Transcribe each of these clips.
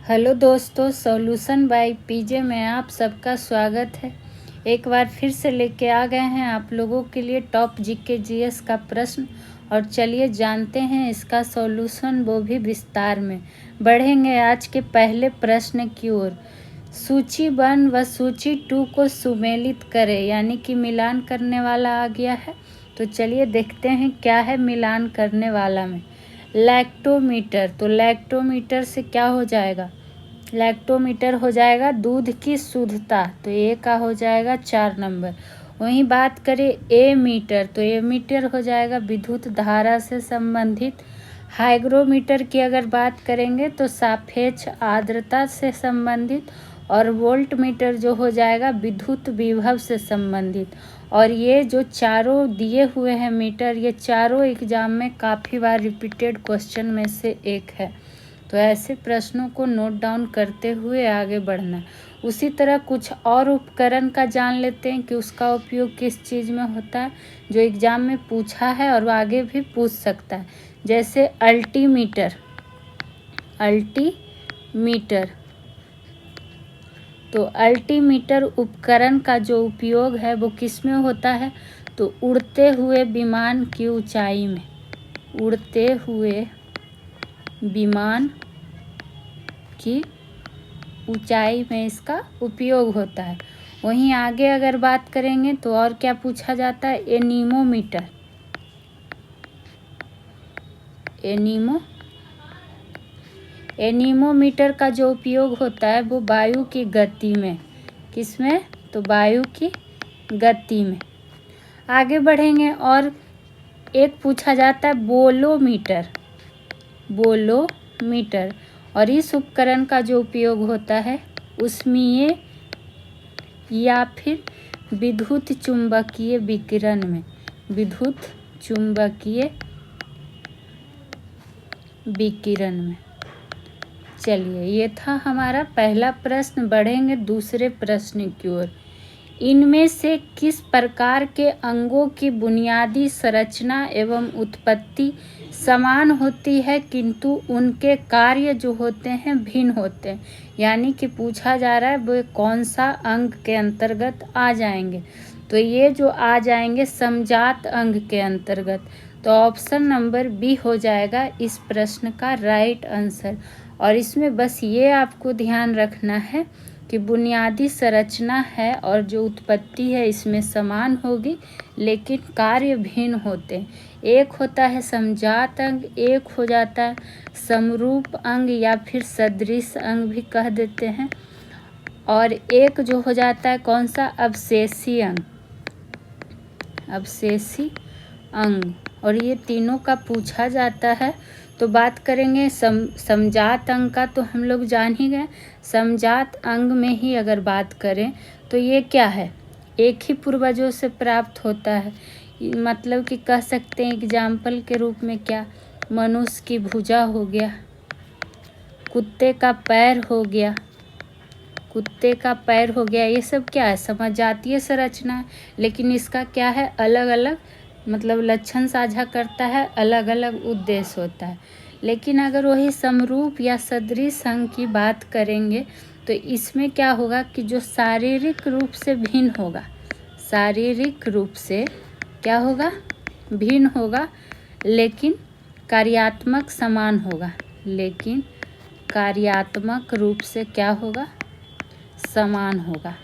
Hello दोस्तों, solution by PJ में आप सबका स्वागत है। एक बार फिर से लेके आ गए हैं आप लोगों के लिए टॉप जीके जीएस का प्रश्न। और चलिए जानते हैं इसका सॉल्यूशन, वो भी विस्तार में। बढ़ेंगे आज के पहले प्रश्न की ओर। सूची 1 व सूची 2 को सुमेलित करें, यानी कि मिलान करने वाला आ गया है। तो चलिए देखते हैं क्या है मिलान करने वाला में। लैक्टोमीटर, तो लैक्टोमीटर से क्या हो जाएगा? लैक्टोमीटर हो जाएगा दूध की शुद्धता, तो ए का हो जाएगा 4 नंबर। वहीं बात करें ए मीटर, तो ए मीटर हो जाएगा विद्युत धारा से संबंधित। हाइग्रोमीटर की अगर बात करेंगे तो सापेक्ष आर्द्रता से संबंधित। और वोल्ट मीटर जो हो जाएगा विद्युत विभव से संबंधित। और ये जो चारों दिए हुए हैं मीटर, ये चारों एग्जाम में काफ़ी बार रिपीटेड क्वेश्चन में से एक है। तो ऐसे प्रश्नों को नोट डाउन करते हुए आगे बढ़ना। उसी तरह कुछ और उपकरण का जान लेते हैं कि उसका उपयोग किस चीज़ में होता है, जो एग्जाम में पूछा है और आगे भी पूछ सकता है। जैसे अल्टीमीटर, अल्टीमीटर। तो अल्टीमीटर उपकरण का जो उपयोग है वो किस में होता है? तो उड़ते हुए विमान की ऊंचाई में, उड़ते हुए विमान की ऊंचाई में इसका उपयोग होता है। वहीं आगे अगर बात करेंगे तो और क्या पूछा जाता है? एनीमोमीटर, एनीमोमीटर का जो उपयोग होता है वो वायु की गति में, किसमें? तो वायु की गति में। आगे बढ़ेंगे और एक पूछा जाता है बोलोमीटर, बोलोमीटर। और इस उपकरण का जो उपयोग होता है उष्मीय या फिर विद्युत चुंबकीय विकिरण में, विद्युत चुंबकीय विकिरण में। चलिए, ये था हमारा पहला प्रश्न। बढ़ेंगे दूसरे प्रश्न की ओर। इनमें से किस प्रकार के अंगों की बुनियादी संरचना एवं उत्पत्ति समान होती है, किंतु उनके कार्य जो होते हैं भिन्न होते हैं? यानी कि पूछा जा रहा है वो कौन सा अंग के अंतर्गत आ जाएंगे? तो ये जो आ जाएंगे समजात अंग के अंतर्गत। तो ऑप्शन नंबर बी हो जाएगा इस प्रश्न का राइट आंसर। और इसमें बस ये आपको ध्यान रखना है कि बुनियादी संरचना है और जो उत्पत्ति है इसमें समान होगी, लेकिन कार्य भिन्न होते हैं। एक होता है समजात अंग, एक हो जाता है समरूप अंग या फिर सदृश अंग भी कह देते हैं। और एक जो हो जाता है कौन सा? अवशेषी अंग, अवशेषी अंग। और ये तीनों का पूछा जाता है। तो बात करेंगे समजात अंग का, तो हम लोग जान ही गए। समजात अंग में ही अगर बात करें तो ये क्या है? एक ही पूर्वजों से प्राप्त होता है। मतलब कि कह सकते हैं एग्जाम्पल के रूप में क्या? मनुष्य की भुजा हो गया, कुत्ते का पैर हो गया, कुत्ते का पैर हो गया। ये सब क्या है? समजातीय संरचना है, लेकिन इसका क्या है? अलग अलग मतलब लक्षण साझा करता है, अलग अलग उद्देश्य होता है। लेकिन अगर वही समरूप या सदृश अंग की बात करेंगे तो इसमें क्या होगा कि जो शारीरिक रूप से भिन्न होगा, शारीरिक रूप से क्या होगा? भिन्न होगा, लेकिन कार्यात्मक समान होगा, लेकिन कार्यात्मक रूप से क्या होगा? समान होगा।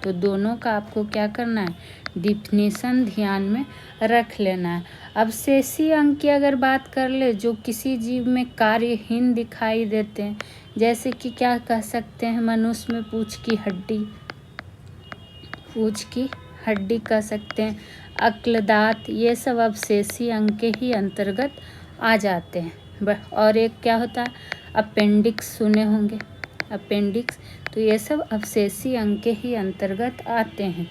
तो दोनों का आपको क्या करना है? डिफिनीशन ध्यान में रख लेना है। अवशेषी अंग की अगर बात कर ले, जो किसी जीव में कार्यहीन दिखाई देते हैं, जैसे कि क्या कह सकते हैं? मनुष्य में पूंछ की हड्डी, पूंछ की हड्डी कह सकते हैं, अक्ल, दांत, ये सब अवशेषी अंग के ही अंतर्गत आ जाते हैं। और एक क्या होता है? अपेंडिक्स, सुने होंगे अपेंडिक्स। तो ये सब अवशेषी अंग के ही अंतर्गत आते हैं।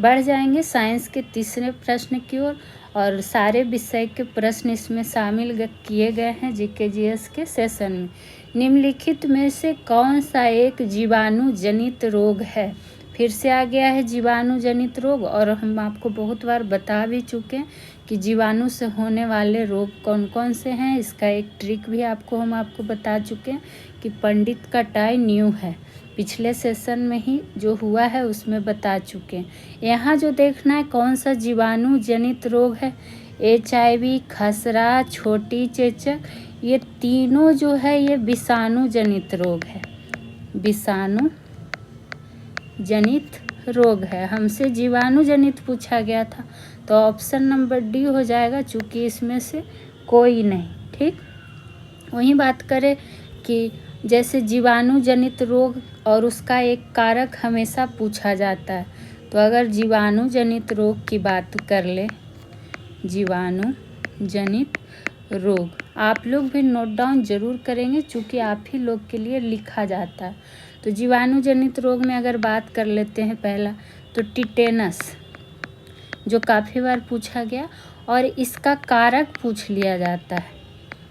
बढ़ जाएंगे साइंस के तीसरे प्रश्न की ओर। और सारे विषय के प्रश्न इसमें शामिल किए गए हैं जीके जीएस के सेशन में। निम्नलिखित में से कौन सा एक जीवाणु जनित रोग है? फिर से आ गया है जीवाणु जनित रोग, और हम आपको बहुत बार बता भी चुके हैं कि जीवाणु से होने वाले रोग कौन कौन से हैं। इसका एक ट्रिक भी हम आपको बता चुके हैं कि पंडित का टाई न्यू है, पिछले सेशन में ही जो हुआ है उसमें बता चुके हैं। यहाँ जो देखना है कौन सा जीवाणु जनित रोग है, HIV, खसरा, छोटी चेचक, ये तीनों जो है ये विषाणु जनित रोग है, विषाणु जनित रोग है। हमसे जीवाणु जनित पूछा गया था तो ऑप्शन नंबर डी हो जाएगा, चूँकि इसमें से कोई नहीं। ठीक, वहीं बात करें कि जैसे जीवाणु जनित रोग और उसका एक कारक हमेशा पूछा जाता है, तो अगर जीवाणु जनित रोग की बात कर ले, जीवाणु जनित रोग आप लोग भी नोट डाउन जरूर करेंगे, चूँकि आप ही लोग के लिए लिखा जाता है। तो जीवाणु जनित रोग में अगर बात कर लेते हैं पहला, तो टिटेनस, जो काफ़ी बार पूछा गया, और इसका कारक पूछ लिया जाता है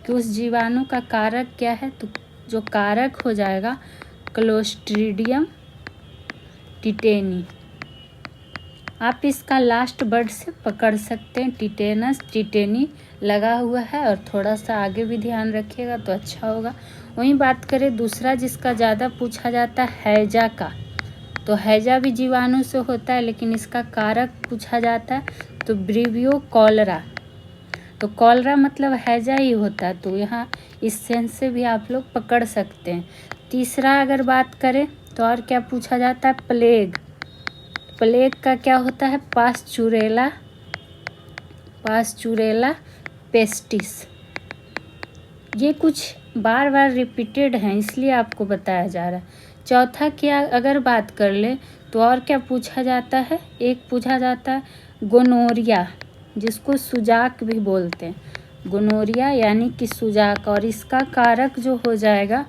कि उस जीवाणु का कारक क्या है, तो जो कारक हो जाएगा क्लोस्ट्रीडियम टिटेनी। आप इसका लास्ट वर्ड से पकड़ सकते हैं, टिटेनस, टिटेनी लगा हुआ है, और थोड़ा सा आगे भी ध्यान रखिएगा तो अच्छा होगा। वहीं बात करें दूसरा जिसका ज़्यादा पूछा जाता है हैजा का, तो हैजा भी जीवाणु से होता है, लेकिन इसका कारक पूछा जाता है तो ब्रिवियो कॉलरा, तो कॉलरा मतलब हैजा ही होता है, तो यहाँ इस सेंस से भी आप लोग पकड़ सकते हैं। तीसरा अगर बात करें तो और क्या पूछा जाता है, प्लेग, प्लेग का क्या होता है, पास्चुरेला, पास्चुरेला पेस्टिस। ये कुछ बार बार रिपीटेड हैं इसलिए आपको बताया जा रहा है। चौथा क्या अगर बात कर ले तो और क्या पूछा जाता है, एक पूछा जाता है गोनोरिया, जिसको सुजाक भी बोलते हैं, गोनोरिया यानी कि सुजाक, और इसका कारक जो हो जाएगा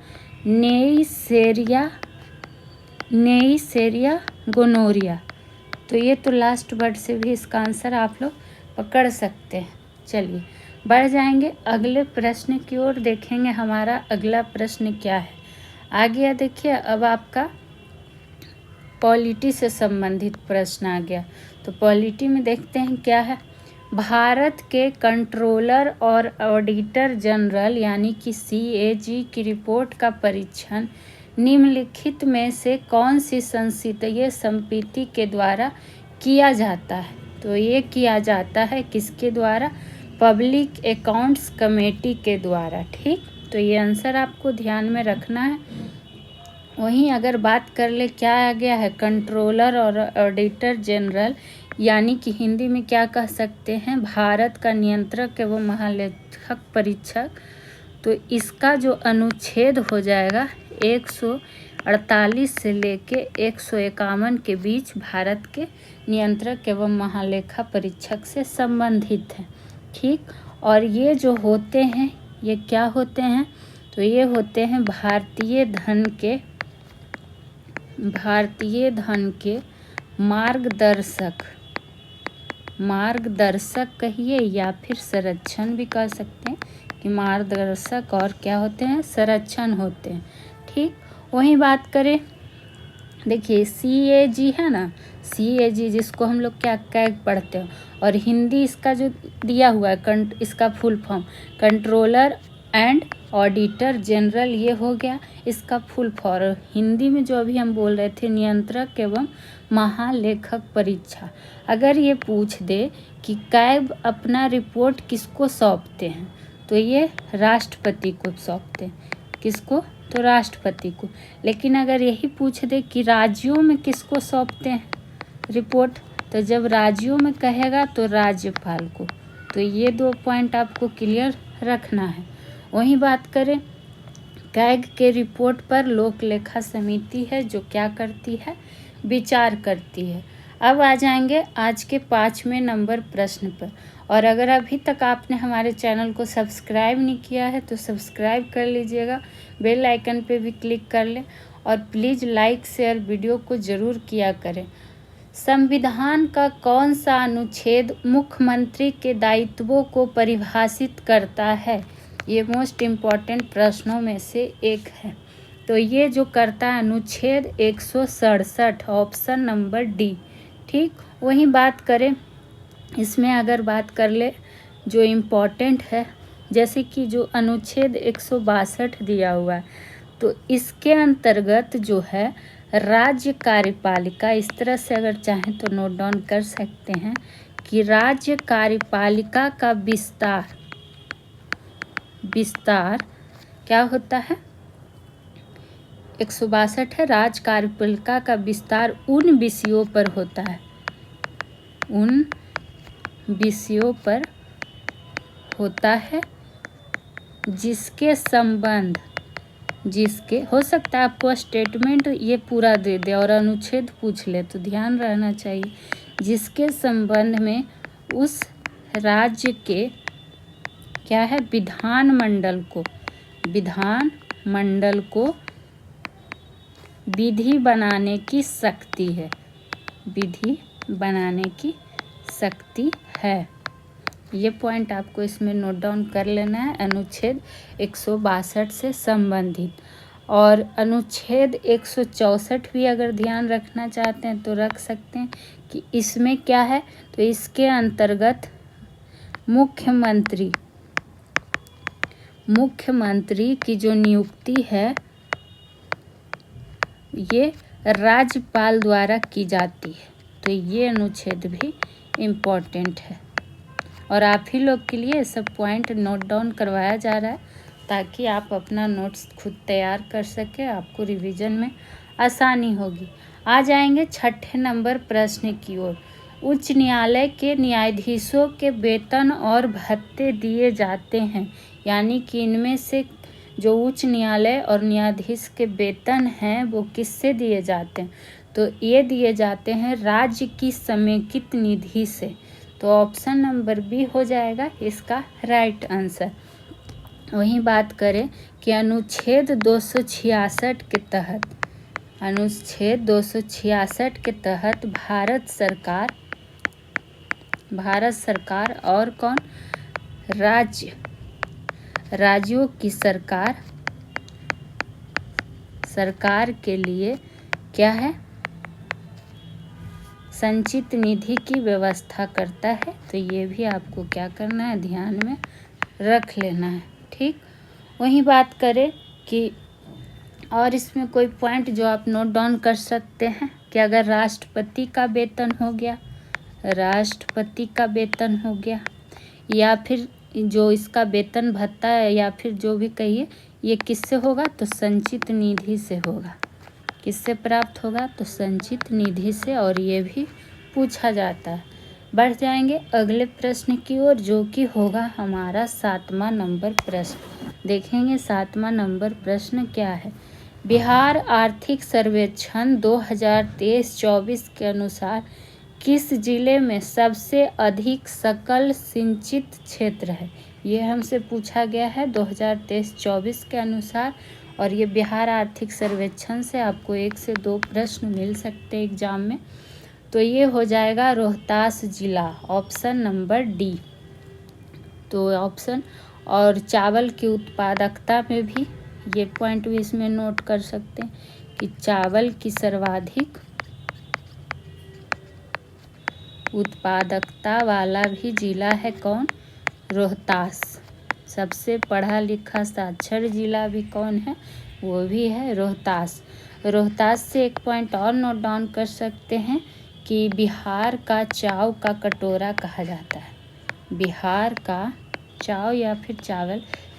नेइसेरिया, नेइसेरिया गोनोरिया। तो ये तो लास्ट वर्ड से भी इसका आंसर आप लोग पकड़ सकते हैं। चलिए बढ़ जाएंगे अगले प्रश्न की ओर, देखेंगे हमारा अगला प्रश्न क्या है। आ गया, देखिए अब आपका पॉलिटी से संबंधित प्रश्न आ गया। तो पॉलिटी में देखते हैं क्या है, भारत के कंट्रोलर और ऑडिटर जनरल यानी कि CAG की रिपोर्ट का परीक्षण निम्नलिखित में से कौन सी संसदीय समिति के द्वारा किया जाता है, तो ये किया जाता है किसके द्वारा, पब्लिक अकाउंट्स कमेटी के द्वारा। ठीक, तो ये आंसर आपको ध्यान में रखना है। वहीं अगर बात कर ले क्या आ गया है, कंट्रोलर और ऑडिटर जनरल, यानी कि हिंदी में क्या कह सकते हैं, भारत का नियंत्रक एवं महालेखक परीक्षक। तो इसका जो अनुच्छेद हो जाएगा 148 से लेके 151 के बीच भारत के नियंत्रक एवं महालेखा परीक्षक से संबंधित है। ठीक, और ये जो होते हैं ये क्या होते हैं, तो ये होते हैं भारतीय धन के मार्गदर्शक, मार्गदर्शक कहिए या फिर संरक्षण भी कह सकते हैं कि मार्गदर्शक और क्या होते हैं, संरक्षण होते हैं। ठीक, वहीं बात करें, देखिए CAG है ना, CAG जिसको हम लोग क्या कैग पढ़ते हैं, और हिंदी इसका जो दिया हुआ है इसका full form controller and auditor general, ये हो गया इसका फुल फॉर्म। हिंदी में जो अभी हम बोल रहे थे नियंत्रक एवं महालेखक परीक्षा। अगर ये पूछ दे कि कैग अपना रिपोर्ट किसको सौंपते हैं, तो ये राष्ट्रपति को सौंपते हैं, किसको, तो राष्ट्रपति को। लेकिन अगर यही पूछ दे कि राज्यों में किसको सौंपते हैं रिपोर्ट, तो जब राज्यों में कहेगा तो राज्यपाल को। तो ये 2 पॉइंट आपको क्लियर रखना है। वहीं बात करें कैग के रिपोर्ट पर लोक लेखा समिति है जो क्या करती है, विचार करती है। अब आ जाएंगे आज के 5वें नंबर प्रश्न पर, और अगर अभी तक आपने हमारे चैनल को सब्सक्राइब नहीं किया है तो सब्सक्राइब कर लीजिएगा, बेल आइकन पे भी क्लिक कर लें, और प्लीज़ लाइक शेयर वीडियो को ज़रूर किया करें। संविधान का कौन सा अनुच्छेद मुख्यमंत्री के दायित्वों को परिभाषित करता है, ये मोस्ट इम्पॉर्टेंट प्रश्नों में से एक है। तो ये जो करता है अनुच्छेद 167, ऑप्शन नंबर डी। ठीक, वहीं बात करें इसमें, अगर बात कर ले जो इम्पोर्टेंट है, जैसे कि जो अनुच्छेद 162 दिया हुआ है, तो इसके अंतर्गत जो है राज्य कार्यपालिका, इस तरह से अगर चाहें तो नोट डाउन कर सकते हैं कि राज्य कार्यपालिका का विस्तार क्या होता है, 162 है, राज्य कार्यपालिका का विस्तार उन विषयों पर होता है, उन विषयों पर होता है जिसके संबंध, जिसके, हो सकता है आपको स्टेटमेंट ये पूरा दे दे और अनुच्छेद पूछ ले, तो ध्यान रहना चाहिए, जिसके संबंध में उस राज्य के क्या है विधानमंडल को विधि बनाने की शक्ति है, विधि बनाने की शक्ति है। ये पॉइंट आपको इसमें नोट डाउन कर लेना है, अनुच्छेद 162 से संबंधित। और अनुच्छेद 164 भी अगर ध्यान रखना चाहते हैं तो रख सकते हैं कि इसमें क्या है, तो इसके अंतर्गत मुख्यमंत्री की जो नियुक्ति है ये राज्यपाल द्वारा की जाती है, तो ये अनुच्छेद भी इम्पोर्टेंट है। और आप ही लोग के लिए सब पॉइंट नोट डाउन करवाया जा रहा है ताकि आप अपना नोट्स खुद तैयार कर सके, आपको रिवीजन में आसानी होगी। आ जाएंगे 6ठे नंबर प्रश्न की ओर। उच्च न्यायालय के न्यायाधीशों के वेतन और भत्ते दिए जाते हैं, यानी कि इनमें से जो उच्च न्यायालय और न्यायाधीश के वेतन हैं वो किससे दिए जाते हैं, तो ये दिए जाते हैं राज्य की समेकित निधि से। तो ऑप्शन नंबर बी हो जाएगा इसका राइट आंसर। वहीं बात करें कि अनुच्छेद 266 के तहत, अनुच्छेद 266 के तहत भारत सरकार और कौन, राज्यों की सरकार के लिए क्या है, संचित निधि की व्यवस्था करता है। तो ये भी आपको क्या करना है, ध्यान में रख लेना है। ठीक, वहीं बात करें कि और इसमें कोई पॉइंट जो आप नोट डाउन कर सकते हैं कि अगर राष्ट्रपति का वेतन हो गया, या फिर जो इसका वेतन भत्ता है या फिर जो भी कहिए, ये किससे होगा, तो संचित निधि से होगा। किससे प्राप्त होगा, तो संचित निधि से, और ये भी पूछा जाता है। बढ़ जाएंगे अगले प्रश्न की ओर, जो कि होगा हमारा 7वां नंबर प्रश्न। देखेंगे 7वां नंबर प्रश्न क्या है। बिहार आर्थिक सर्वेक्षण 2023-24 के अनुसार किस जिले में सबसे अधिक सकल सिंचित क्षेत्र है। ये हमसे पूछा गया है 2023-24 के अनुसार, और ये बिहार आर्थिक सर्वेक्षण से आपको 1 से 2 प्रश्न मिल सकते हैं एग्जाम में। तो ये हो जाएगा रोहतास जिला, ऑप्शन नंबर डी। तो ऑप्शन, और चावल की उत्पादकता में भी ये पॉइंट भी इसमें नोट कर सकते हैं कि चावल की सर्वाधिक उत्पादकता वाला भी जिला है कौन, रोहतास। सबसे पढ़ा लिखा साक्षर जिला भी कौन है, वो भी है रोहतास। रोहतास से एक पॉइंट और नोट डाउन कर सकते हैं कि बिहार का चाव का कटोरा कहा जाता है। बिहार का चाव या फिर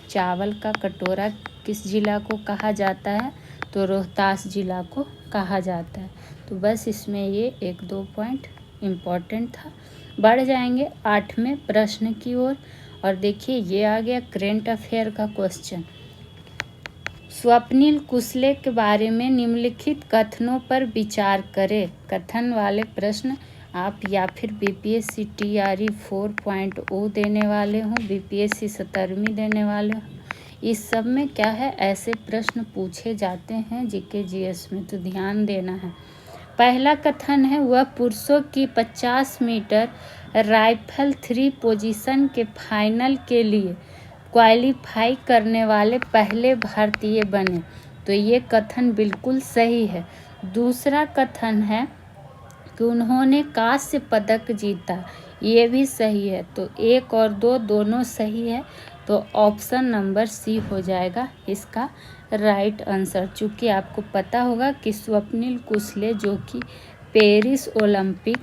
चावल का कटोरा किस जिला को कहा जाता है, तो रोहतास जिला को कहा जाता है। तो बस इसमें ये 1-2 पॉइंट इम्पॉर्टेंट था। बढ़ जाएंगे 8वें प्रश्न की ओर, और देखिए ये आ गया करेंट अफेयर का क्वेश्चन। स्वप्निल कुशले के बारे में निम्नलिखित कथनों पर विचार करें। कथन वाले प्रश्न आप या फिर बीपीएससी TRE 4.0 देने वाले हों, बीपीएससी 17वीं देने वाले हों, इस सब में क्या है, ऐसे प्रश्न पूछे जाते हैं जीके जीएस में, तो ध्यान देना है। पहला कथन है, वह पुरुषों की 50 मीटर राइफल 3 पोजीशन के फाइनल के लिए क्वालिफाई करने वाले पहले भारतीय बने। तो ये कथन बिल्कुल सही है। दूसरा कथन है कि उन्होंने कांस्य पदक जीता, ये भी सही है। तो 1 और 2 दोनों सही है, तो ऑप्शन नंबर सी हो जाएगा इसका राइट आंसर। चूँकि आपको पता होगा कि स्वप्निल कुशले जो कि पेरिस ओलंपिक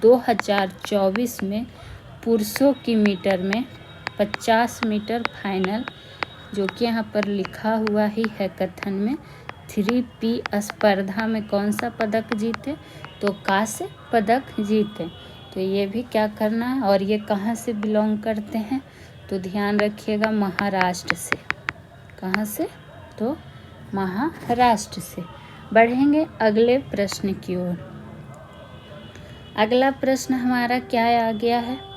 2024 में पुरुषों की मीटर में 50 मीटर फाइनल, जो कि यहाँ पर लिखा हुआ ही है कथन में, 3P स्पर्धा में कौन सा पदक जीते, तो कांस्य पदक जीते। तो ये भी क्या करना है, और ये कहाँ से बिलोंग करते हैं, तो ध्यान रखिएगा महाराष्ट्र से। कहाँ से, तो महाराष्ट्र से। बढ़ेंगे अगले प्रश्न की ओर। अगला प्रश्न हमारा क्या आ गया है,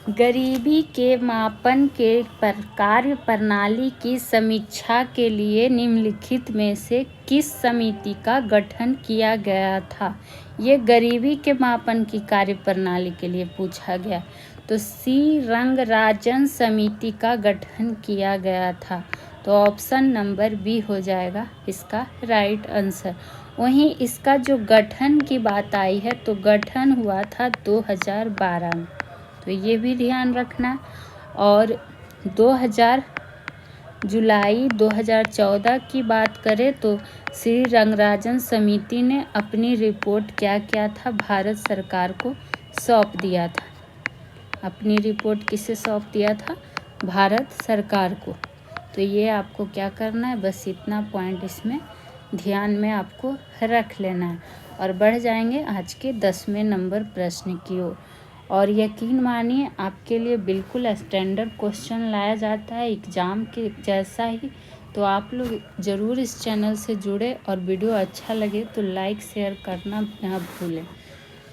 गरीबी के मापन के कार्य प्रणाली की समीक्षा के लिए निम्नलिखित में से किस समिति का गठन किया गया था। ये गरीबी के मापन की कार्य प्रणाली के लिए पूछा गया, तो सी रंगराजन समिति का गठन किया गया था। तो ऑप्शन नंबर बी हो जाएगा इसका राइट आंसर। वहीं इसका जो गठन की बात आई है, तो गठन हुआ था 2012 में, तो ये भी ध्यान रखना। और जुलाई 2014 की बात करें तो श्री रंगराजन समिति ने अपनी रिपोर्ट क्या किया था, भारत सरकार को सौंप दिया था। अपनी रिपोर्ट किसे सौंप दिया था, भारत सरकार को। तो ये आपको क्या करना है, बस इतना पॉइंट इसमें ध्यान में आपको रख लेना है। और बढ़ जाएंगे आज के 10वें नंबर प्रश्न की ओर। और यकीन मानिए आपके लिए बिल्कुल स्टैंडर्ड क्वेश्चन लाया जाता है एग्ज़ाम के जैसा ही। तो आप लोग ज़रूर इस चैनल से जुड़े, और वीडियो अच्छा लगे तो लाइक शेयर करना ना भूलें।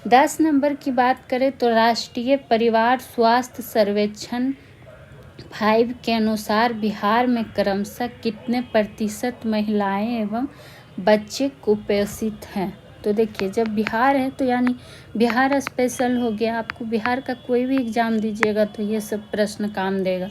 10 नंबर की बात करें तो राष्ट्रीय परिवार स्वास्थ्य सर्वेक्षण 5 के अनुसार बिहार में क्रमशः कितने प्रतिशत महिलाएं एवं बच्चे कुपोषित हैं। तो देखिए, जब बिहार है तो यानी बिहार स्पेशल हो गया। आपको बिहार का कोई भी एग्ज़ाम दीजिएगा तो ये सब प्रश्न काम देगा।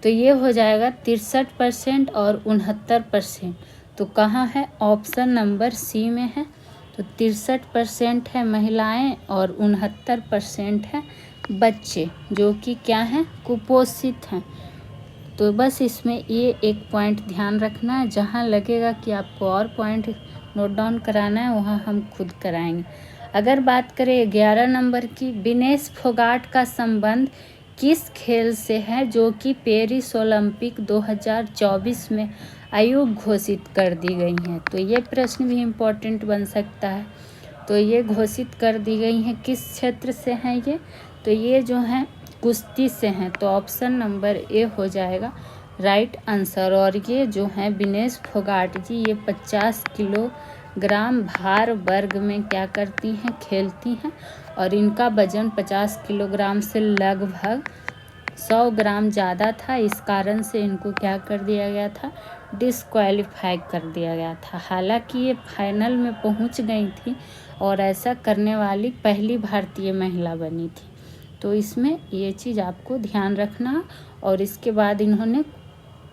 तो ये हो जाएगा 63% और 69%। तो कहाँ है, ऑप्शन नंबर सी में है। तो 63% है महिलाएं और 69% है बच्चे, जो कि क्या हैं, कुपोषित हैं। तो बस इसमें ये एक पॉइंट ध्यान रखना है, जहाँ लगेगा कि आपको और पॉइंट नोट डाउन कराना है वहाँ हम खुद कराएंगे। अगर बात करें 11 नंबर की, विनेश फोगाट का संबंध किस खेल से है जो कि पेरिस ओलंपिक 2024 में अयोग्य घोषित कर दी गई हैं। तो ये प्रश्न भी इम्पोर्टेंट बन सकता है। तो ये घोषित कर दी गई हैं, किस क्षेत्र से हैं ये, तो ये जो हैं कुश्ती से हैं। तो ऑप्शन नंबर ए हो जाएगा राइट आंसर। और ये जो हैं विनेश फोगाट जी, ये 50 किलोग्राम भार वर्ग में क्या करती हैं, खेलती हैं। और इनका वजन 50 किलोग्राम से लगभग 100 ग्राम ज़्यादा था। इस कारण से इनको क्या कर दिया गया था, डिस्क्वालीफाई कर दिया गया था। हालांकि ये फाइनल में पहुंच गई थी और ऐसा करने वाली पहली भारतीय महिला बनी थी। तो इसमें ये चीज़ आपको ध्यान रखना। और इसके बाद इन्होंने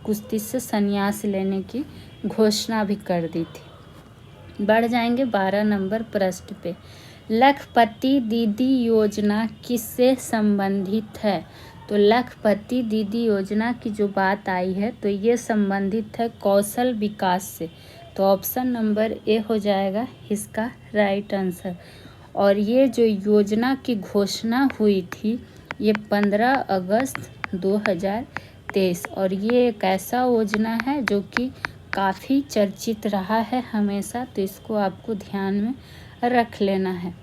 कुश्ती से संन्यास लेने की घोषणा भी कर दी थी। बढ़ जाएंगे 12 नंबर प्रश्न पे। लखपति दीदी योजना किससे संबंधित है। तो लखपति दीदी योजना की जो बात आई है, तो ये संबंधित है कौशल विकास से। तो ऑप्शन नंबर ए हो जाएगा इसका राइट आंसर। और ये जो योजना की घोषणा हुई थी, ये 15 अगस्त 2023। और ये एक ऐसा योजना है जो कि काफ़ी चर्चित रहा है हमेशा। तो इसको आपको ध्यान में रख लेना है।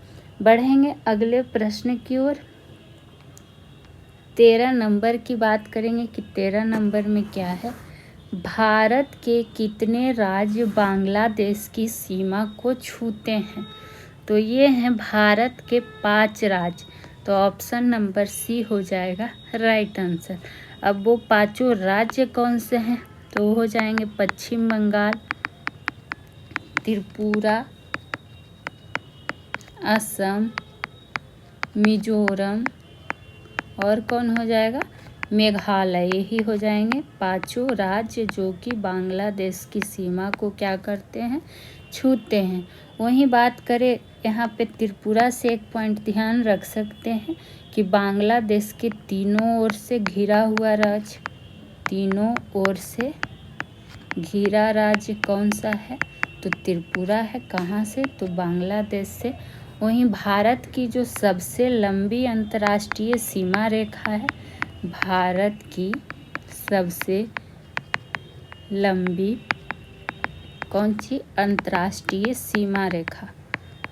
बढ़ेंगे अगले प्रश्न की ओर। 13 नंबर की बात करेंगे कि 13 नंबर में क्या है, भारत के कितने राज्य बांग्लादेश की सीमा को छूते हैं। तो ये हैं भारत के 5 राज्य। तो ऑप्शन नंबर सी हो जाएगा राइट आंसर। अब वो 5 राज्य कौन से हैं, तो वो हो जाएंगे पश्चिम बंगाल, त्रिपुरा, असम, मिजोरम, और कौन हो जाएगा, मेघालय, यही हो जाएंगे पांचों राज्य जो कि बांग्लादेश की सीमा को क्या करते हैं, छूते हैं। वहीं बात करें यहाँ पे त्रिपुरा से, एक पॉइंट ध्यान रख सकते हैं कि बांग्लादेश के तीनों ओर से घिरा हुआ राज्य, तीनों ओर से घिरा राज्य कौन सा है, तो त्रिपुरा है। कहाँ से, तो बांग्लादेश से। वहीं भारत की जो सबसे लंबी अंतर्राष्ट्रीय सीमा रेखा है, भारत की सबसे लंबी कौन सी अंतर्राष्ट्रीय सीमा रेखा,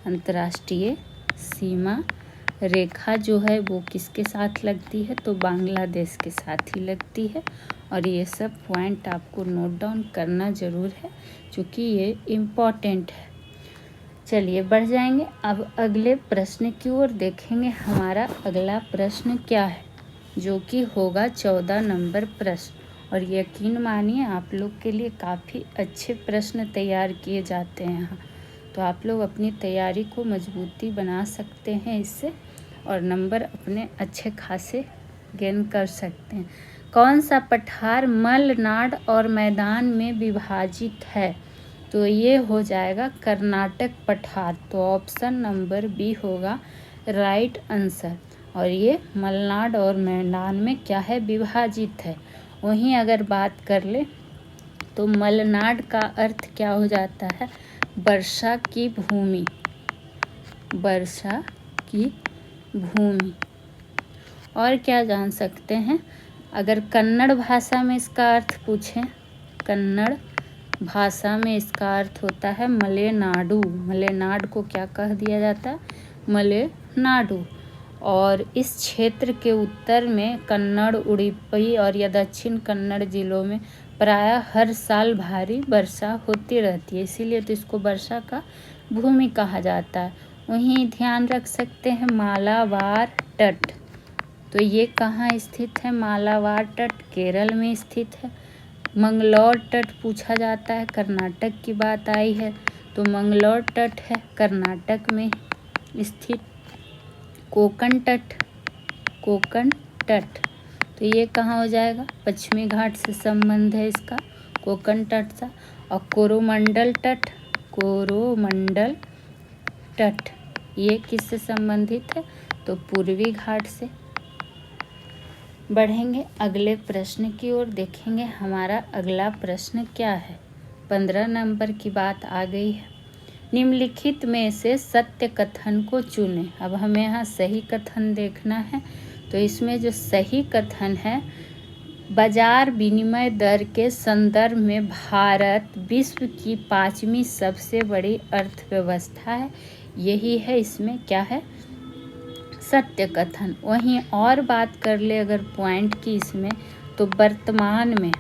अंतर्राष्ट्रीय सीमा रेखा जो है वो किसके साथ लगती है, तो बांग्लादेश के साथ ही लगती है। और ये सब पॉइंट आपको नोट डाउन करना ज़रूर है क्योंकि ये इम्पॉर्टेंट है। चलिए बढ़ जाएंगे अब अगले प्रश्न की ओर, देखेंगे हमारा अगला प्रश्न क्या है, जो कि होगा 14 नंबर प्रश्न। और यकीन मानिए आप लोग के लिए काफ़ी अच्छे प्रश्न तैयार किए जाते हैं यहाँ, तो आप लोग अपनी तैयारी को मजबूती बना सकते हैं इससे, और नंबर अपने अच्छे खासे गेन कर सकते हैं। कौन सा पठार मलनाड और मैदान में विभाजित है, तो ये हो जाएगा कर्नाटक पठार। तो ऑप्शन नंबर बी होगा राइट आंसर। और ये मलनाड और मैदान में क्या है, विभाजित है। वहीं अगर बात कर ले तो मलनाड का अर्थ क्या हो जाता है, वर्षा की भूमि, वर्षा की भूमि। और क्या जान सकते हैं, अगर कन्नड़ भाषा में इसका अर्थ पूछें, कन्नड़ भाषा में इसका अर्थ होता है मलेनाडु। मलेनाड को क्या कह दिया जाता है, मलेनाडु। और इस क्षेत्र के उत्तर में कन्नड़, उडुपी और या दक्षिण कन्नड़ जिलों में प्रायः हर साल भारी वर्षा होती रहती है, इसीलिए तो इसको वर्षा का भूमि कहा जाता है। वहीं ध्यान रख सकते हैं मालाबार तट, तो ये कहाँ स्थित है, मालाबार तट केरल में स्थित है। मंगलौर तट पूछा जाता है, कर्नाटक की बात आई है तो मंगलौर तट है कर्नाटक में स्थित। कोकण तट, कोकण तट तो ये कहाँ हो जाएगा, पश्चिमी घाट से संबंध है इसका, कोकण तट सा। और कोरोमंडल तट, कोरोमंडल तट ये किससे संबंधित है, तो पूर्वी घाट से। बढ़ेंगे अगले प्रश्न की ओर, देखेंगे हमारा अगला प्रश्न क्या है। 15 नंबर की बात आ गई है। निम्नलिखित में से सत्य कथन को चुनें। अब हमें यहाँ सही कथन देखना है, तो इसमें जो सही कथन है, बाजार विनिमय दर के संदर्भ में भारत विश्व की 5वीं सबसे बड़ी अर्थव्यवस्था है, यही है इसमें क्या है, सत्य कथन। वहीं और बात कर ले अगर पॉइंट की इसमें, तो वर्तमान में,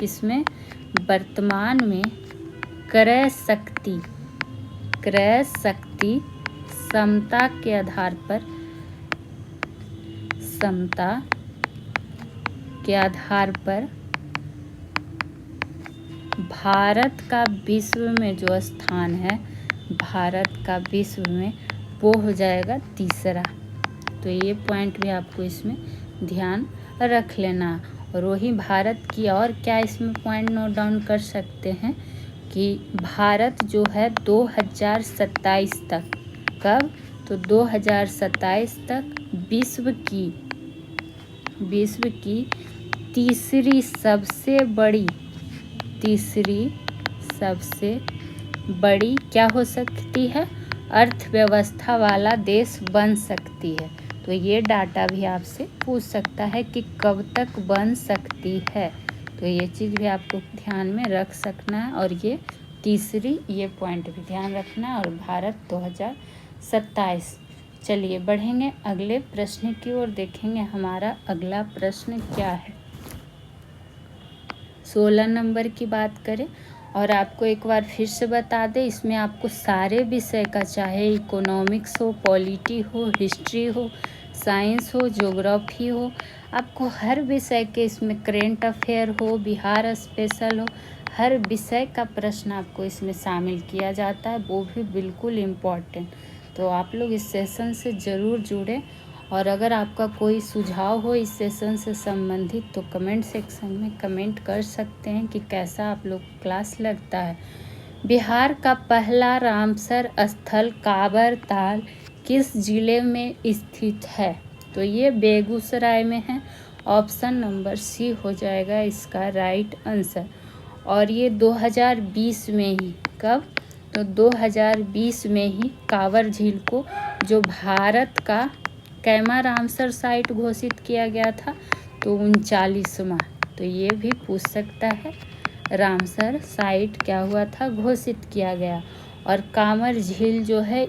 किसमें, वर्तमान में क्रय शक्ति, क्रय शक्ति समता के आधार पर, समता के आधार पर भारत का विश्व में जो स्थान है, भारत का विश्व में वो हो जाएगा तीसरा। तो ये पॉइंट भी आपको इसमें ध्यान रख लेना। और वही भारत की और क्या इसमें पॉइंट नोट डाउन कर सकते हैं कि भारत जो है 2027 तक, कब, तो 2027 तक विश्व की तीसरी सबसे बड़ी क्या हो सकती है, अर्थव्यवस्था वाला देश बन सकती है। तो ये डाटा भी आपसे पूछ सकता है कि कब तक बन सकती है, तो ये चीज़ भी आपको ध्यान में रख सकना है। और ये तीसरी, ये पॉइंट भी ध्यान रखना है। और भारत 2027। चलिए बढ़ेंगे अगले प्रश्न की ओर, देखेंगे हमारा अगला प्रश्न क्या है। 16 नंबर की बात करें, और आपको एक बार फिर से बता दें, इसमें आपको सारे विषय का, चाहे इकोनॉमिक्स हो, पॉलिटी हो, हिस्ट्री हो, साइंस हो, ज्योग्राफी हो, आपको हर विषय के इसमें करेंट अफेयर हो, बिहार स्पेशल हो, हर विषय का प्रश्न आपको इसमें शामिल किया जाता है, वो भी बिल्कुल इम्पॉर्टेंट। तो आप लोग इस सेशन से ज़रूर जुड़ें और अगर आपका कोई सुझाव हो इस सेशन से संबंधित तो कमेंट सेक्शन में कमेंट कर सकते हैं कि कैसा आप लोग क्लास लगता है। बिहार का पहला रामसर स्थल काबर ताल किस जिले में स्थित है? तो ये बेगूसराय में है। ऑप्शन नंबर सी हो जाएगा इसका राइट आंसर। और ये 2020 में ही, कब? तो 2020 में ही कांवर झील को जो भारत का कैमा रामसर साइट घोषित किया गया था, तो 39वां। तो ये भी पूछ सकता है, रामसर साइट क्या हुआ था, घोषित किया गया। और कांवर झील जो है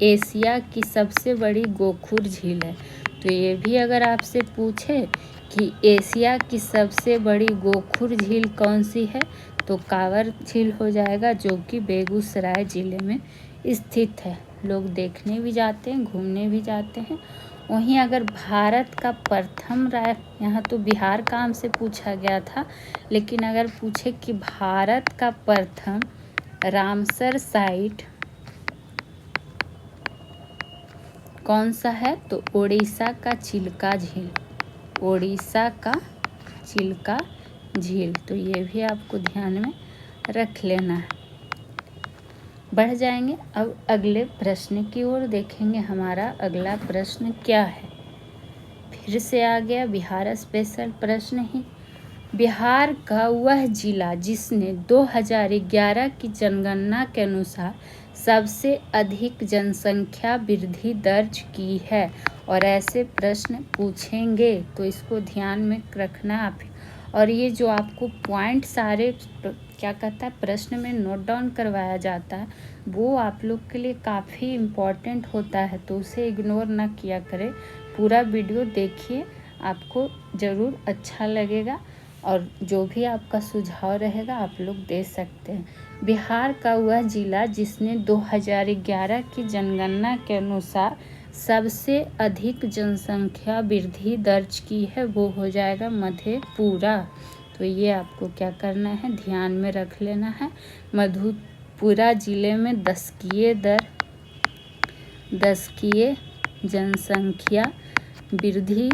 एशिया की सबसे बड़ी गोखुर झील है। तो ये भी अगर आपसे पूछे कि एशिया की सबसे बड़ी गोखुर झील कौन सी है, तो कांवर झील हो जाएगा, जो कि बेगूसराय ज़िले में स्थित है। लोग देखने भी जाते हैं, घूमने भी जाते हैं। वहीं अगर भारत का प्रथम यहाँ तो बिहार का हमसे पूछा गया था, लेकिन अगर पूछे कि भारत का प्रथम रामसर साइट कौन सा है, तो ओडिशा का चिल्का झील। ओडिशा का चिल्का झील। तो ये भी आपको ध्यान में रख लेना है। बढ़ जाएंगे अब अगले प्रश्न की ओर। देखेंगे हमारा अगला प्रश्न क्या है। फिर से आ गया बिहार स्पेशल प्रश्न ही। बिहार का वह जिला जिसने 2011 की जनगणना के अनुसार सबसे अधिक जनसंख्या वृद्धि दर्ज की है। और ऐसे प्रश्न पूछेंगे तो इसको ध्यान में रखना आप। और ये जो आपको पॉइंट सारे क्या कहता है प्रश्न में नोट डाउन करवाया जाता है, वो आप लोग के लिए काफ़ी इम्पॉर्टेंट होता है, तो उसे इग्नोर ना किया करें। पूरा वीडियो देखिए, आपको ज़रूर अच्छा लगेगा। और जो भी आपका सुझाव रहेगा आप लोग दे सकते हैं। बिहार का वह जिला जिसने 2011 की जनगणना के अनुसार सबसे अधिक जनसंख्या वृद्धि दर्ज की है, वो हो जाएगा मधेपुरा। तो ये आपको क्या करना है, ध्यान में रख लेना है। मधेपुरा जिले में दशकीय जनसंख्या वृद्धि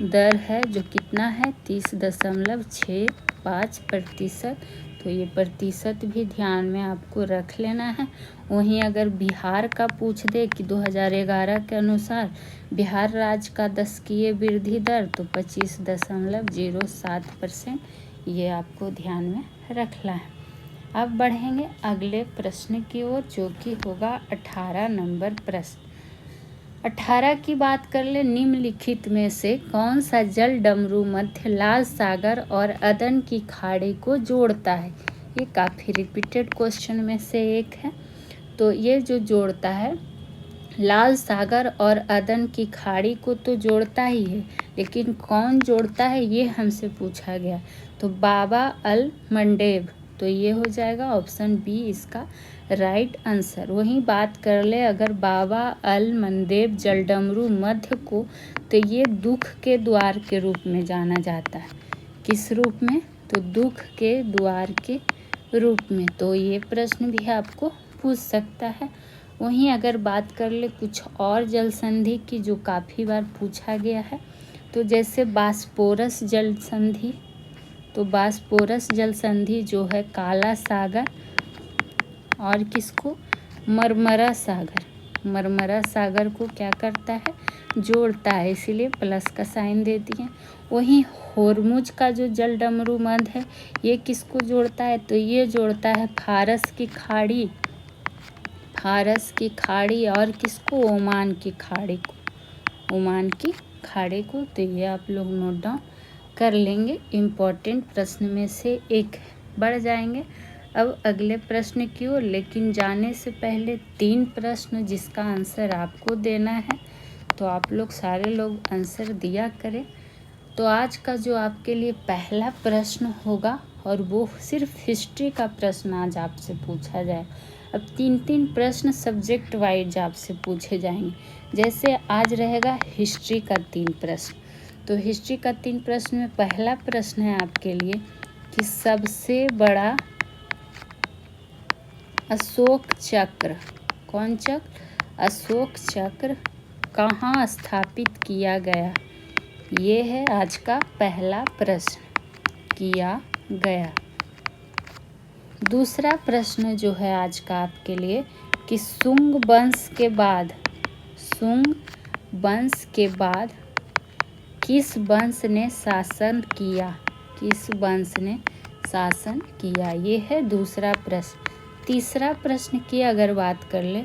दर है, जो कितना है 30.65%। तो ये प्रतिशत भी ध्यान में आपको रख लेना है। वहीं अगर बिहार का पूछ दे कि 2011 के अनुसार बिहार राज्य का दशकीय वृद्धि दर, तो 25.07%। ये आपको ध्यान में रखना है। अब बढ़ेंगे अगले प्रश्न की ओर, जो कि होगा 18 नंबर प्रश्न। 18 की बात कर ले। निम्नलिखित में से कौन सा जल डमरू मध्य लाल सागर और अदन की खाड़ी को जोड़ता है? ये काफ़ी रिपीटेड क्वेश्चन में से एक है। तो ये जो जोड़ता है लाल सागर और अदन की खाड़ी को तो जोड़ता ही है, लेकिन कौन जोड़ता है ये हमसे पूछा गया। तो बाबा अल मंडेब। तो ये हो जाएगा ऑप्शन बी इसका राइट आंसर। वहीं बात कर ले अगर बाबा अल मंडेब जलडमरू मध्य को, तो ये दुख के द्वार के रूप में जाना जाता है। किस रूप में? तो दुख के द्वार के रूप में। तो ये प्रश्न भी आपको पूछ सकता है। वहीं अगर बात कर ले कुछ और जल संधि की जो काफ़ी बार पूछा गया है, तो जैसे बास्पोरस जल संधि। तो बास्पोरस जल संधि जो है काला सागर और किसको, मरमरा सागर। मरमरा सागर को क्या करता है, जोड़ता है, इसीलिए प्लस का साइन दे दिए। वहीं होरमुज का जो जल डमरू मध्य है, ये किसको जोड़ता है? तो ये जोड़ता है फारस की खाड़ी, फारस की खाड़ी और किसको, ओमान की खाड़ी को, ओमान की खाड़ी को। तो ये आप लोग नोट डाउन कर लेंगे, इम्पॉर्टेंट प्रश्न में से एक है। बढ़ जाएंगे अब अगले प्रश्न की ओर, लेकिन जाने से पहले 3 प्रश्न जिसका आंसर आपको देना है, तो आप लोग सारे लोग आंसर दिया करें। तो आज का जो आपके लिए पहला प्रश्न होगा, और वो सिर्फ हिस्ट्री का प्रश्न आज आपसे पूछा जाए। अब 3 प्रश्न सब्जेक्ट वाइज आपसे पूछे जाएंगे। जैसे आज रहेगा हिस्ट्री का 3 प्रश्न। तो हिस्ट्री का 3 प्रश्न में पहला प्रश्न है आपके लिए कि सबसे बड़ा अशोक चक्र, कौन चक्र? अशोक चक्र कहाँ स्थापित किया गया? ये है आज का पहला प्रश्न, किया गया। दूसरा प्रश्न जो है आज का आपके लिए कि शुंग वंश के बाद किस वंश ने शासन किया? किस वंश ने शासन किया? ये है दूसरा प्रश्न। तीसरा प्रश्न की अगर बात कर ले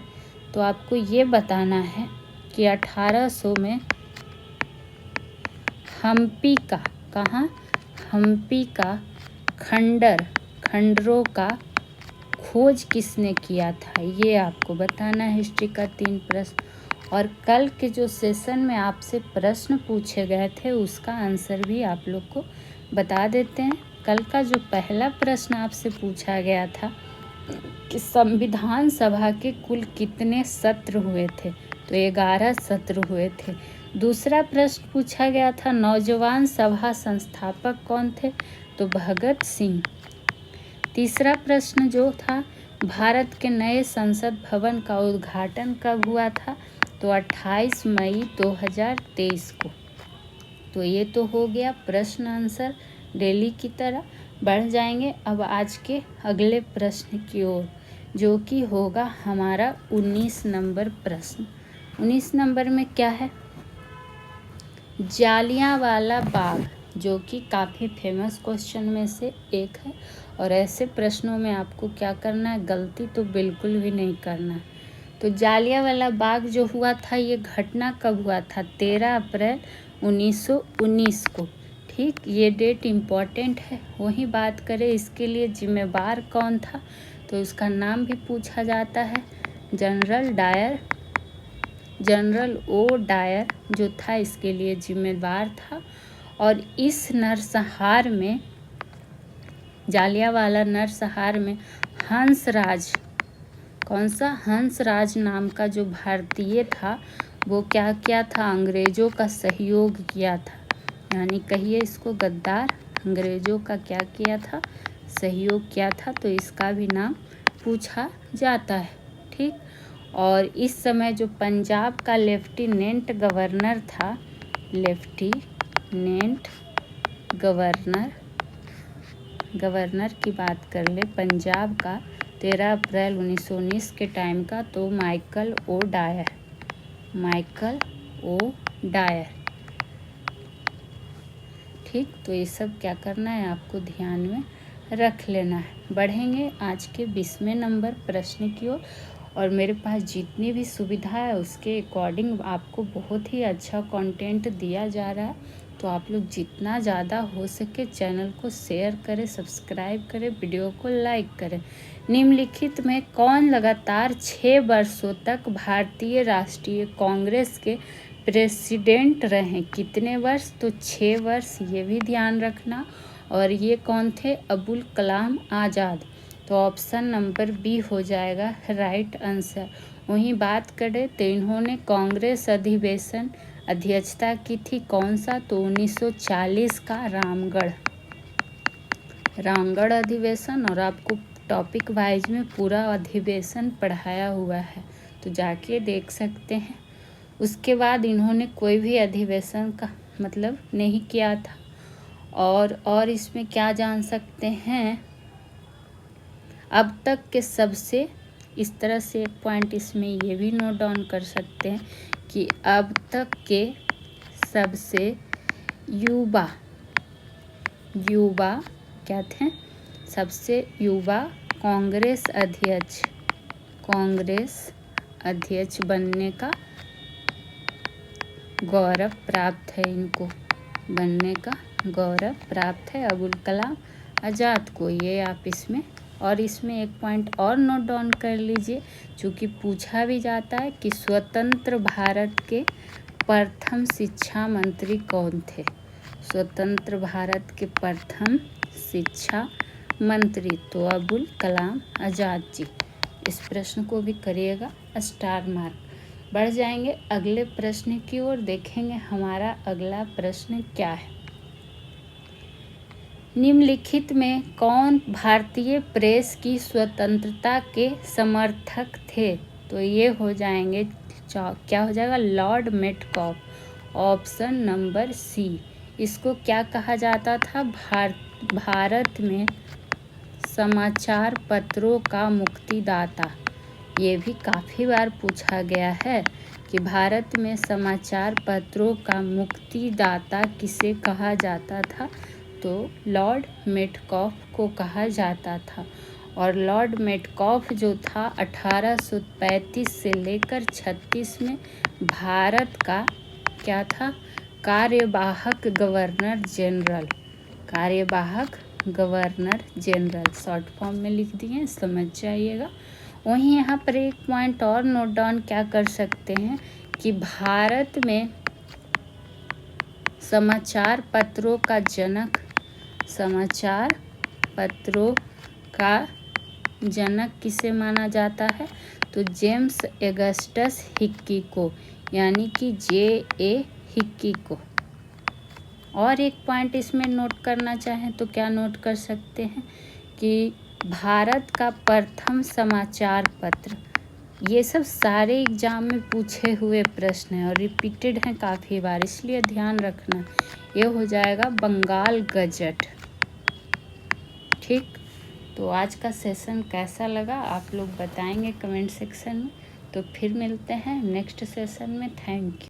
तो आपको ये बताना है कि 1800 में हम्पी का खंडरों का खोज किसने किया था? ये आपको बताना है। हिस्ट्री का 3 प्रश्न। और कल के जो सेशन में आपसे प्रश्न पूछे गए थे उसका आंसर भी आप लोग को बता देते हैं। कल का जो पहला प्रश्न आपसे पूछा गया था कि संविधान सभा के कुल कितने सत्र हुए थे? तो 11 सत्र हुए थे। दूसरा प्रश्न पूछा गया था नौजवान सभा संस्थापक कौन थे? तो भगत सिंह। तीसरा प्रश्न जो था भारत के नए संसद भवन का उद्घाटन कब हुआ था? तो 28 मई 2023 को। तो ये तो हो गया प्रश्न आंसर डेली की तरह। बढ़ जाएंगे अब आज के अगले प्रश्न की ओर, जो कि होगा हमारा 19 नंबर प्रश्न। 19 नंबर में क्या है? जालियांवाला बाग, जो कि काफ़ी फेमस क्वेश्चन में से एक है। और ऐसे प्रश्नों में आपको क्या करना है? गलती तो बिल्कुल भी नहीं करना है। तो जालियांवाला बाग जो हुआ था ये घटना कब हुआ था? 13 अप्रैल 1919 को। ठीक, ये डेट इम्पॉर्टेंट है। वही बात करें इसके लिए जिम्मेवार कौन था, तो उसका नाम भी पूछा जाता है। जनरल ओ डायर जो था इसके लिए जिम्मेदार था। और इस नरसंहार में, जालियांवाला नरसंहार में हंसराज, कौन सा? हंसराज नाम का जो भारतीय था वो क्या किया था? अंग्रेजों का सहयोग किया था। यानी कहिए इसको गद्दार, अंग्रेजों का क्या किया था? सहयोग किया था। तो इसका भी नाम पूछा जाता है। ठीक, और इस समय जो पंजाब का लेफ्टिनेंट गवर्नर था, लेफ्टिनेंट गवर्नर की बात कर ले पंजाब का 13 अप्रैल 1919 के टाइम का, तो माइकल ओ डायर। ठीक, तो ये सब क्या करना है आपको ध्यान में रख लेना है। बढ़ेंगे आज के 20वें नंबर प्रश्न की ओर। और मेरे पास जितनी भी सुविधा है उसके अकॉर्डिंग आपको बहुत ही अच्छा कंटेंट दिया जा रहा है। तो आप लोग जितना ज़्यादा हो सके चैनल को शेयर करें, सब्सक्राइब करें, वीडियो को लाइक करें। निम्नलिखित में कौन लगातार 6 वर्षों तक भारतीय राष्ट्रीय कांग्रेस के प्रेसिडेंट रहे? कितने वर्ष? तो 6 वर्ष, ये भी ध्यान रखना। और ये कौन थे? अबुल कलाम आज़ाद। तो ऑप्शन नंबर बी हो जाएगा राइट आंसर। वहीं बात करें तो इन्होंने कांग्रेस अधिवेशन अध्यक्षता की थी, कौन सा? तो 1940 का रामगढ़ अधिवेशन। और आपको टॉपिक वाइज में पूरा अधिवेशन पढ़ाया हुआ है, तो जाके देख सकते हैं। उसके बाद इन्होंने कोई भी अधिवेशन का मतलब नहीं किया था। और इसमें क्या जान सकते हैं, अब तक के सबसे, इस तरह से एक पॉइंट इसमें ये भी नोट डाउन कर सकते हैं कि अब तक के सबसे युवा क्या थे? सबसे युवा कांग्रेस अध्यक्ष बनने का गौरव प्राप्त है। इनको बनने का गौरव प्राप्त है अबुल कलाम आज़ाद को। ये आप इसमें, और इसमें एक पॉइंट और नोट डाउन कर लीजिए, चूँकि पूछा भी जाता है कि स्वतंत्र भारत के प्रथम शिक्षा मंत्री कौन थे? स्वतंत्र भारत के प्रथम शिक्षा मंत्री तो अबुल कलाम आज़ाद जी। इस प्रश्न को भी करिएगा स्टार मार्क। बढ़ जाएंगे अगले प्रश्न की ओर, देखेंगे हमारा अगला प्रश्न क्या है। निम्नलिखित में कौन भारतीय प्रेस की स्वतंत्रता के समर्थक थे? तो ये हो जाएंगे क्या हो जाएगा, Lord Metcalfe. Option number C. इसको क्या कहा जाता था, भारत में समाचार पत्रों का मुक्तिदाता। ये भी काफ़ी बार पूछा गया है कि भारत में समाचार पत्रों का मुक्तिदाता किसे कहा जाता था, तो लॉर्ड मेटकॉफ को कहा जाता था। और लॉर्ड मेटकॉफ जो था 1835 से लेकर 36 में भारत का क्या था, कार्यवाहक गवर्नर जनरल। कार्यवाहक गवर्नर जनरल शॉर्ट फॉर्म में लिख दिए, समझ जाइएगा। वहीं यहाँ पर एक पॉइंट और नोट डाउन क्या कर सकते हैं कि भारत में समाचार पत्रों का जनक, समाचार पत्रों का जनक किसे माना जाता है, तो जेम्स ऑगस्टस हिक्की को, यानी कि J.A. हिक्की को। और एक पॉइंट इसमें नोट करना चाहें तो क्या नोट कर सकते हैं कि भारत का प्रथम समाचार पत्र, ये सब सारे एग्जाम में पूछे हुए प्रश्न हैं और रिपीटेड हैं काफ़ी बार, इसलिए ध्यान रखना। ये हो जाएगा बंगाल गजट। ठीक, तो आज का सेशन कैसा लगा आप लोग बताएंगे कमेंट सेक्शन में। तो फिर मिलते हैं नेक्स्ट सेशन में। Thank you.